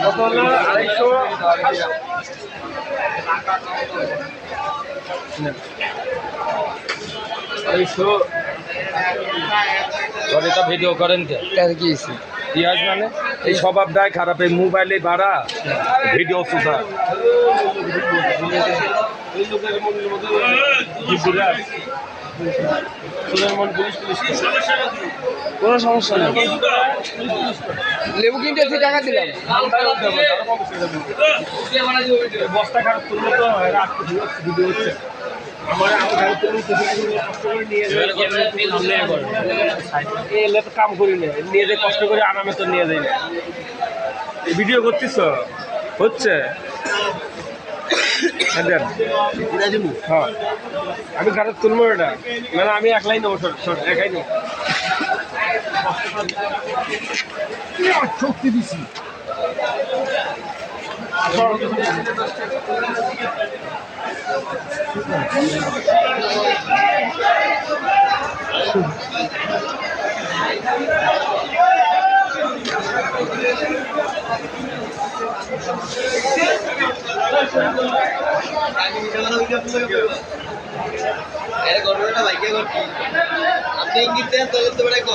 কত হলো 250 ঘরেটা ভিডিও করেন কে পিঁয়াজ মানে এই স্বভাবটাই খারাপ, এই মোবাইলে বাড়া ভিডিও সুধা কোনো সমস্যা নেই। লেবু কিনতে এসে টাকা দিলাম। বস্তা খারাপ তুললে তো ভিডিও হচ্ছে আমার এলে তো কাম করি না, নিয়ে যে কষ্ট করে আরামে তো নিয়ে যাই না। ভিডিও করছিস হচ্ছে হ্যাঁ, আমি গাড়ি তুলবো এটা, মানে আমি একলাই নেবো, একাই নেবো। শক্তি দিছি আপনি ইঙ্গিত দেন তাহলে তো